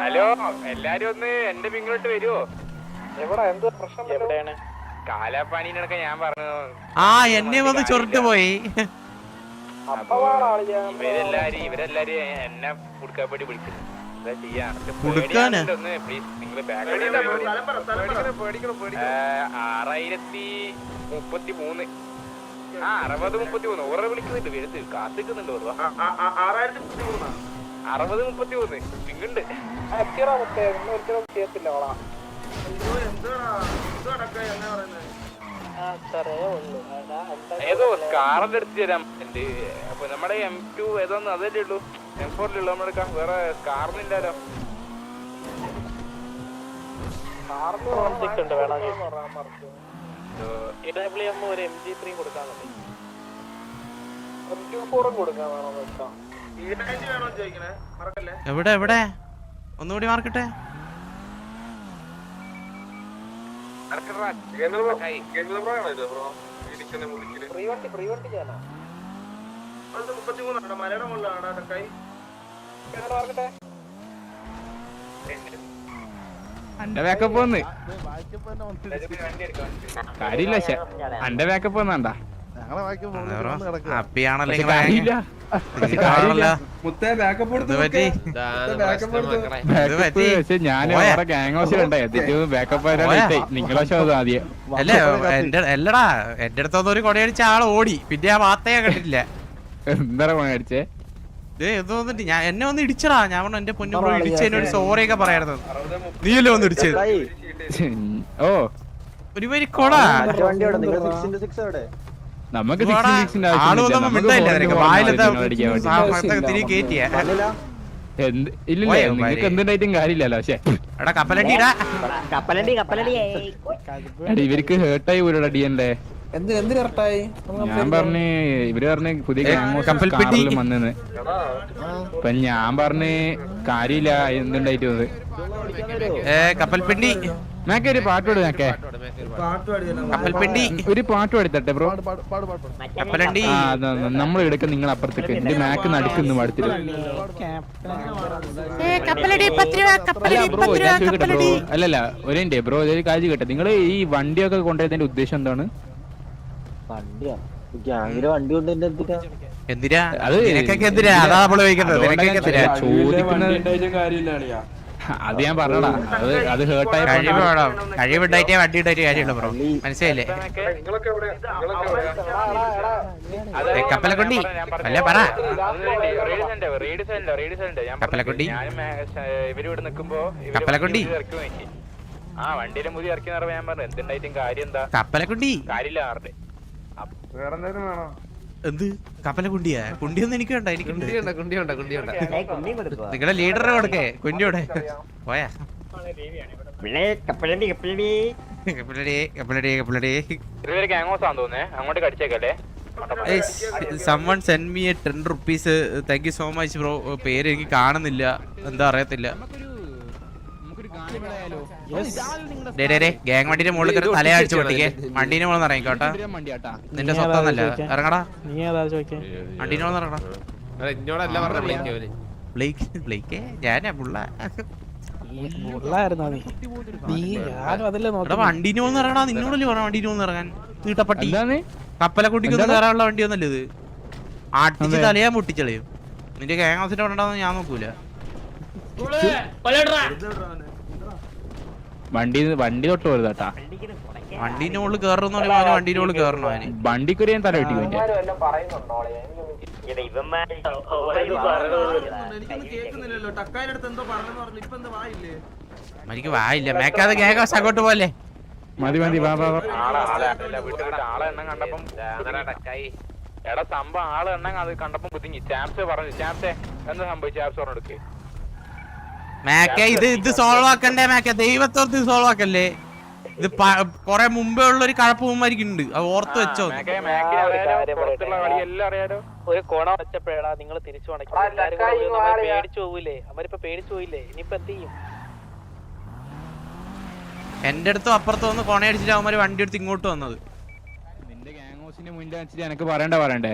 Hello, എല്ലാരും ഒന്ന് എന്റെ പിങ്ങോട്ട് വരുവോ? എവിടെയാണ് കാലാപ്പാനീനൊക്കെ ഞാൻ പറഞ്ഞു. ആ എന്നെ വന്ന് ചൊറിട്ട് പോയി. ഇവരെല്ലാരും എന്നെ കുടുക്കാപ്പടി വിളിക്കുന്നു. എന്താ ചെയ്യാ? 6033. 6033. ഓരോ വിളിക്കുന്നുണ്ട്, വരുത്ത് കാത്തിക്കുന്നുണ്ട്. 6033 പിങ്ങുണ്ട്. ഏതോ കാറിന്റെ അടുത്ത് തരാം. അപ്പൊ നമ്മുടെ M2 ഏതോന്ന് അതല്ലേ ഉള്ളൂ, M4 നമ്മുടെ വേറെ കാറിനില്ലാലോ. ഒരു MG3 കൊടുക്കാന്നുണ്ട്. എവിടെ എവിടെ ഒന്നുകൂടി മാർക്കട്ടെ. അന്റെ ബാക്കപ്പ് വന്ന് കാര്യമില്ല. അന്റെ ബാക്കപ്പ് വന്നാണ്ടാ ഹാപ്പിയാണല്ലോ. ഞാൻ ഗാങ് ഹൗസ് ബാക്കപ്പ് നിങ്ങളെ ആദ്യം അല്ലേ എല്ലടാ, എന്റെ അടുത്തൊന്നും ഒരു കൊടയടിച്ച ആൾ ഓടി. പിന്നെ ആ വാർത്തയെ കണ്ടിട്ടില്ല. എന്താ കൊണ്ടടിച്ചേ? തോന്നിട്ട് ഞാൻ എന്നെ ഒന്ന് ഇടിച്ചടാ. ഞാൻ പറഞ്ഞു എന്റെ പൊന്നു ഇടിച്ചതിനൊരു സോറി ഒക്കെ പറയാറുണ്ട്. നീയല്ലേ വന്ന് ഇടിച്ചത്? ഓ ഒരു വരി കൊടാ. നമുക്ക് തിരികെ കേറ്റിയ ഇല്ലല്ലേ, നിങ്ങൾക്ക് എന്തുണ്ടായിട്ടും കാര്യമില്ലല്ലോ. പക്ഷെ ഇവർക്ക് ഹേർട്ടായി പോലും അടിയണ്ടേ. ഞാൻ പറഞ്ഞ് ഇവര് പറഞ്ഞ് പുതിയ കപ്പൽപ്പെട്ടിയിൽ വന്നെന്ന്. അപ്പൊ ഞാൻ പറഞ്ഞ് കാര്യമില്ല എന്തുണ്ടായിട്ട് കപ്പൽപ്പെട്ടി. മേക്കെ ഒരു പാട്ട് പാടും. മേക്കെ കപ്പൽപ്പെട്ടി ഒരു പാട്ട് പാടിത്തട്ടെ ബ്രോ? കപ്പലണ്ടി. നമ്മൾ എടുക്ക നിങ്ങൾ അപ്പുറത്തേക്ക്. എന്റെ മാക്ക് നടുക്കുന്നു പാടത്തില്. അല്ലല്ല ഒരേ ബ്രോ ഒരു കാര്യം കേട്ടെ. നിങ്ങൾ ഈ വണ്ടിയൊക്കെ കൊണ്ടുവരുന്നതിന്റെ ഉദ്ദേശം എന്താണ്? എന്തിനാ അത്? നിനക്കൊക്കെ എന്തിനാ? അതാ നമ്മള് ചോദിക്കുന്നത്. അത് ഞാൻ പറഞ്ഞടാ, അത് ഹേർട്ടായി. കഴിവുണ്ടായിട്ടേ വണ്ടി ഉണ്ടായിട്ട് കാര്യമുള്ളൂ ബ്രോ, മനസ്സിലായില്ലേ? കപ്പലക്കുണ്ടി അല്ല പറ. കപ്പലക്കുണ്ടി ഇവരിവിടെ നിക്കുമ്പോ കപ്പലക്കുണ്ടി വണ്ടിയിലെ മുതി ഇറക്കി ഞാൻ പറഞ്ഞു എന്തുണ്ടായിട്ടും കാര്യം എന്താ? കപ്പലക്കുണ്ടി കാര്യമില്ല. ആരുടെ എന്ത് കപ്പലക്കുണ്ടിയാ? കുണ്ടിയൊന്നും എനിക്ക് വേണ്ട. എനിക്ക് നിങ്ങളുടെ ലീഡറെ കൊടുക്കേ. കുണ്ടിയോടെ പോയാ അങ്ങോട്ട് കടിച്ചേക്കല്ലേ. someone send me a 10 rupees. Thank you so much bro. പേര് എനിക്ക് കാണുന്നില്ല, എന്താ അറിയത്തില്ല. ഗ്യാങ് വണ്ടിന്റെ മുകളിൽ തലയടിച്ചു പൊട്ടിക്കേ. വണ്ടീന്റെ മുകളിൽ ഇറങ്ങിക്കോട്ടെ. നിന്റെ സ്വത്തന്നല്ല, ഇറങ്ങടാ. വണ്ടീന്റെ മുകളിൽ ഇറങ്ങടാ. ഞാനാ പുള്ള. വണ്ടീന്റെ മുകളിൽ ഇറങ്ങടാ. നിന്നോടല്ലേ പറഞ്ഞ വണ്ടീന്റെ മുകളിൽ ഇറങ്ങാൻ? തീട്ടപ്പട്ടി. കപ്പലെ കുട്ടിക്കൊന്നും കയറാനുള്ള വണ്ടിയൊന്നല്ല ഇത്. ആട്ടിച്ച് തലയാൻ പൊട്ടിച്ചളയും. നിന്റെ ഗ്യാങ് ഹൗസിന്റെ ഉണ്ടാവുന്ന ഞാൻ നോക്കൂല. വണ്ടി തൊട്ട് വരുതാട്ടാ. വണ്ടീന്റെ മുകളിൽ കയറുന്ന വണ്ടീന്റെ മുകളിൽ കയറണോ? അവന് വണ്ടിക്കൊരു ഞാൻ തല വെട്ടി പോയി. എനിക്ക് വായില്ല. മേക്കാതെ ഗ്യാങ് ഹൗസ് അങ്ങോട്ട് പോലെ. മതി ആളെ എണ്ണം കണ്ടപ്പം എടാ സംഭവം ആളെ എണ്ണം അത് കണ്ടപ്പം ബുദ്ധിങ്ങി. ചാപ്സ് പറഞ്ഞു. ചാപ്സെ എന്താ സംഭവിച്ചു? ചാപ്സ് പറഞ്ഞെടുക്ക്. മേക്കെ ഇത് സോൾവ് ആക്കണ്ടേ? മേക്കെ ദൈവത്തോർത്ത് സോൾവ് ആക്കല്ലേ? ഇത് കൊറേ മുമ്പേ ഉള്ള ഒരു കഴപ്പമായിരിക്കുന്നുണ്ട്. അത് ഓർത്ത് വെച്ചോ. ഒരു കോണ വെച്ചപ്പോഴാ നിങ്ങൾ തിരിച്ചു പേടിച്ചു പോവില്ലേ? അവരിപ്പോ പേടിച്ചു പോയില്ലേ? ഇനിയിപ്പോ എന്ത് ചെയ്യും? എന്റെ അടുത്തും അപ്പുറത്തും ഒന്ന് കൊണയടിച്ചിട്ട് അവന്മാര് വണ്ടി എടുത്ത് ഇങ്ങോട്ട് വന്നത്. നിന്റെ ഗ്യാങ് ഹൗസിന്റെ മുന്നിൽ വെച്ചിട്ട് എനക്ക് പറയണ്ടേ?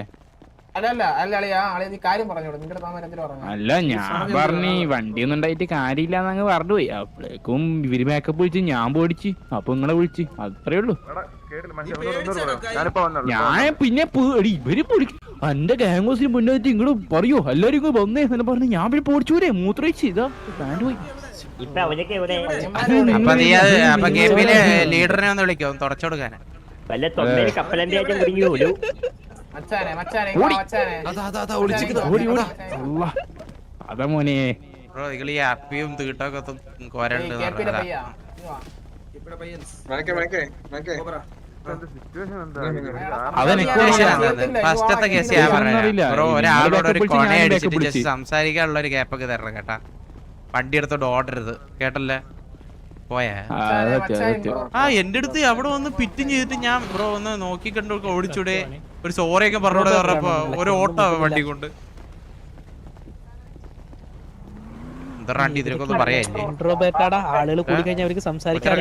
അല്ല ഞാൻ പറഞ്ഞു വണ്ടി ഒന്നും ഉണ്ടായിട്ട് കാര്യമില്ലാന്നങ്ങ് പറഞ്ഞു പോയി. അപ്പോഴേക്കും ഇവര് മേക്കപ്പ് വിളിച്ച് ഞാൻ പോടിച്ച്. അപ്പൊ നിങ്ങളെ വിളിച്ച് അത്രേ ഉള്ളൂ. ഞാൻ പിന്നെ ഇവര് എന്റെ ഗാംഗോസിന് മുന്നേറ്റ് ഇങ്ങോട്ട് പറയോ എല്ലാരും ഇങ്ങോട്ട് വന്നേ എന്ന് പറഞ്ഞു. ഞാൻ പിന്നെ പോടിച്ചൂരെ മൂത്രയിച്ച് ഇതാ പാൻറ് പോയി. ലീഡറിനെ ഒന്ന് വിളിക്കും തുടച്ചു കൊടുക്കാനാ. അതാ മോനെ ബ്രോ നിങ്ങൾ ഈ അപ്പിയും തീട്ടൊക്കെ കോരണ്ട് ഫസ്റ്റത്തെ കേസ് ഞാൻ പറയാം ബ്രോ. ഒരാളോട് ഒരു കൊണയടിച്ചിട്ട് ജസ്റ്റ് സംസാരിക്കാനുള്ള ഒരു ഗ്യാപ്പൊക്കെ തരണം കേട്ടാ. വണ്ടി എടുത്തോണ്ട് ഓടരുത് കേട്ടല്ലേ. പോയാ എന്റെ അടുത്ത് അവിടെ വന്ന് പിറ്റും ചെയ്തിട്ട് ഞാൻ ബ്രോ ഒന്ന് നോക്കി കണ്ടു ഓടിച്ചൂടെ ഒരു സോറിയൊക്കെ പറഞ്ഞോടെ പറഞ്ഞപ്പോ ഒരു ഓട്ടോ വണ്ടി കൊണ്ട് എന്താണ്ടി ഇതിനൊക്കെ ഒന്ന് പറയാല്ലേ. ആളുകൾ കൂടി കഴിഞ്ഞാൽ അവർക്ക് സംസാരിക്കാൻ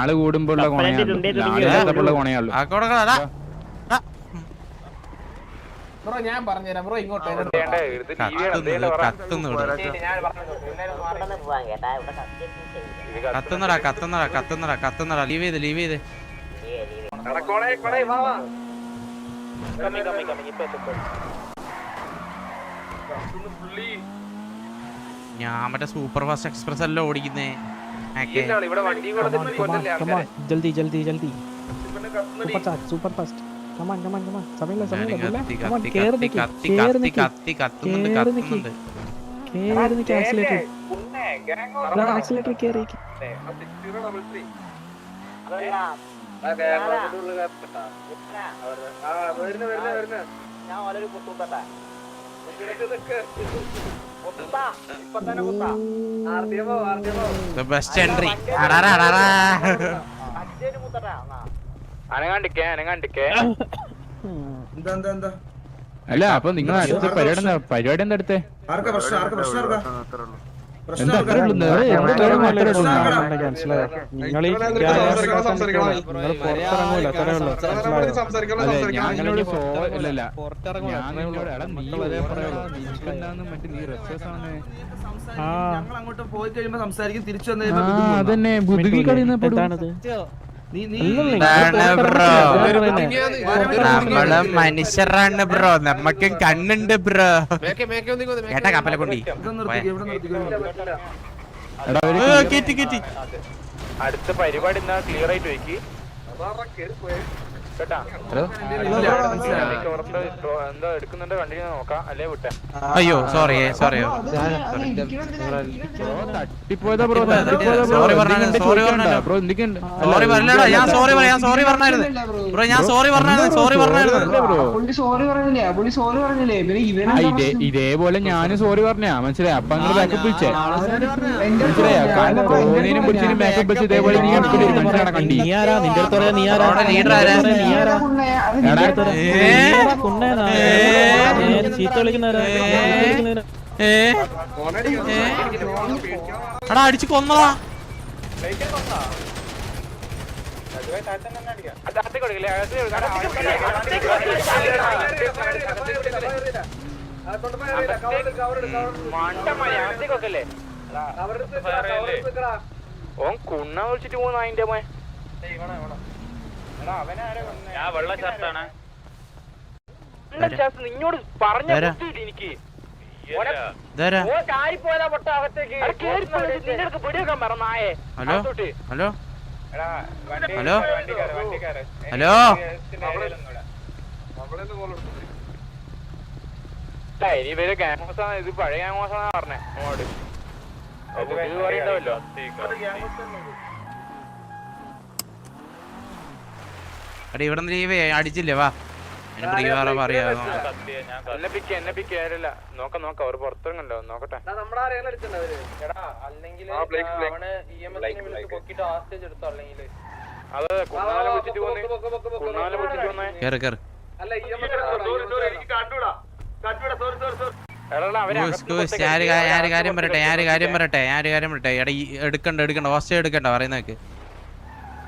ആള് കൂടുമ്പോഴുള്ള കൊണയാളു. ഞാൻ പറഞ്ഞുതരാം ബ്രോ ഇങ്ങോട്ട് കത്തുന്നടാ ലീവ് ചെയ്ത് ഞാൻ മറ്റേ സൂപ്പർ ഫാസ്റ്റ് എക്സ്പ്രസ് അല്ല ഓടിക്കുന്നേ. ജൽദി ജൽദി ജൽദി സൂപ്പർ ഫാസ്റ്റ് ബെസ്റ്റ് എൻട്രി. അല്ല അപ്പൊ നിങ്ങൾ അടുത്ത പരിപാടി എന്താ അടുത്തേ? എന്താ അത്രേ ഉള്ളൂ? അതന്നെ ബുദ്ധി കളിയുന്ന നമ്മള് മനുഷ്യരാണ് ബ്രോ. നമ്മക്കും കണ്ണുണ്ട് ബ്രോ. കേട്ടാ കപ്പലെ കൊണ്ടി അടുത്ത പരിപാടി ക്ലിയർ ആയിട്ട് വെക്ക് കേട്ടാ. എന്താ എടുക്കുന്നുണ്ട് കണ്ടിന്യൂ നോക്കാം അല്ലേ വിട്ടെ. അയ്യോ സോറി സോറി പറഞ്ഞാ ഞാൻ സോറി പറഞ്ഞായിരുന്നു ബ്രോ. ഞാൻ സോറി പറഞ്ഞായിരുന്നു. ഇതേപോലെ ഞാനും സോറി പറഞ്ഞാ മനസ്സിലായി. അപ്പൊ അങ്ങനെ ബാക്കപ്പ് വിളിച്ചേ മനസ്സിലായോ? പിടിച്ചിട്ട് ബാക്കപ്പ് വെച്ച് ഇതേപോലെ നീ മനസ്സിലാണ് കണ്ടി. എടാ അടിച്ചു കൊന്നതാ. ഓൻ കുണ്ണ വിളിച്ചിട്ട് പോകുന്ന അതിന്റെ മോൻ. നിന്നോട് പറഞ്ഞ എനിക്ക് ഹലോ ഹലോ ഹലോ ഹലോ ഇനി ഇവര് ഗ്യാങ്സാണ്. ഇത് പഴയ ഗ്യാങ്സാണ് പറഞ്ഞേ അങ്ങോട്ട്. ഇത് പറയണ്ടാവല്ലോ. ഇവിടെ ലീവ് അടിച്ചില്ലേ? വാ പറയാ നോക്കാം അവർ പുറത്തിറങ്ങല്ലോ. നോക്കട്ടെ. അത് കുന്നാലെ വിളിച്ചിട്ട് പോന്നേ. കേറ് ഞാനൊരു കാര്യം പറയട്ടെ. എടുക്കണ്ട ഹോസ്റ്റേ എടുക്കണ്ട പറയുന്നേക്ക്.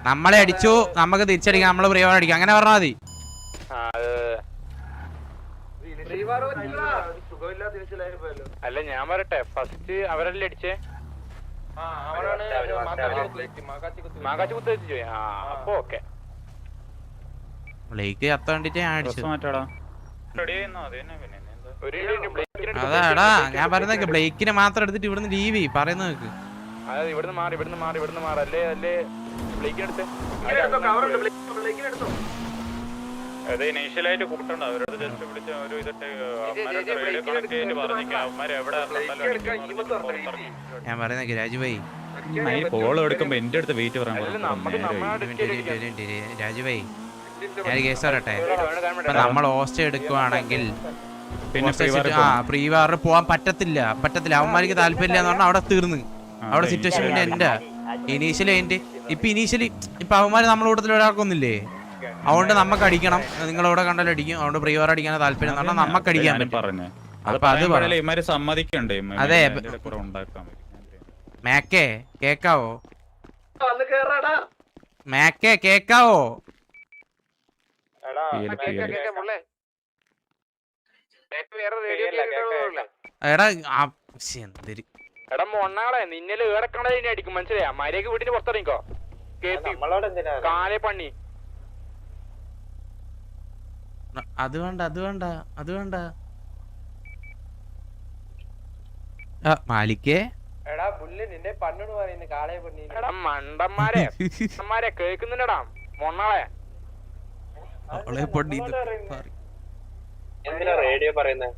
നമ്മളെ അടിച്ചു നമുക്ക് തിരിച്ചടിക്കാം. നമ്മള് പ്രിയവാൻ അടിക്കാം അങ്ങനെ പറഞ്ഞാൽ മതി. അല്ല ഞാൻ പറയട്ടെ, ഫസ്റ്റ് അവരല്ലേ അടിച്ചേ? മാകാച്ചി കുത്തി വെച്ചു. ആ അപ്പൊ ഓക്കെ. ബ്ലേക്ക് കത്ത വേണ്ടിട്ട് ഞാൻ അടിച്ചു. അതാടാ ഞാൻ പറയുന്നേക്ക് ബ്ലേക്കിനെ മാത്രം എടുത്തിട്ട് ഇവിടുന്ന് ലീവ് പറയുന്ന നിക്ക്. അതായത് ഇവിടുന്ന് മാറി അല്ലേ ബ്ലേക്കിനെടുത്ത് ഇനീഷ്യലായിട്ട് കൂട്ടണ്ട അവരോട് ജസ്റ്റ് വിളിച്ച ഒരു ഇതിട്ട് ഞാൻ പറയുന്നേക്ക് രാജുഭായി കോൾ എടുക്കുമ്പോ എന്റെ അടുത്ത് വെയിറ്റ് പറയാൻ രാജുഭായി ഞാൻ കേസ് പറയട്ടെ. ഇപ്പൊ നമ്മൾ ഹോസ്റ്റ് എടുക്കുവാണെങ്കിൽ പിന്നെ പ്രീ വാറിന് പോവാൻ പറ്റത്തില്ല. അവന്മാർക്ക് താല്പര്യമില്ല എന്ന് പറഞ്ഞാൽ അവിടെ തീർന്ന് അവിടെ സിറ്റുവേഷൻ. പിന്നെ എന്റെ ഇനീഷ്യലി ഇപ്പൊ അവന്മാര് നമ്മളെ കൂട്ടത്തിൽ ഒരാൾക്കൊന്നില്ലേ, അതുകൊണ്ട് നമുക്ക് അടിക്കണം. നിങ്ങളവിടെ കണ്ടാലും അടിക്കും. അതുകൊണ്ട് പ്രീ വാർ അടിക്കാൻ താല്പര്യം എന്ന് പറഞ്ഞാൽ നമുക്ക് അടിക്കാൻ പറ്റും. അപ്പൊ അത് സമ്മതിക്കണ്ടേ? അതെ മാക്കേ കേക്കാവോ? മാക്കേ കേക്കാവോ? എടാ എന്തൊരു എടാ മൊണ്ണാളെ നിന്നല് ഏടക്കണ അടിക്കും, മനസ്സിലായ? മര്യാദക്ക് വീട്ടിന് പുറത്തിറങ്ങിക്കോ. കാലേ പണി. അത് വേണ്ട മാലിക്കേ. എടാ മണ്ടന്മാരെ കേക്കുന്നുണ്ടടാ മൊണ്ണാളെ. അവളെ പൊടി റേഡിയോ പറയുന്നത്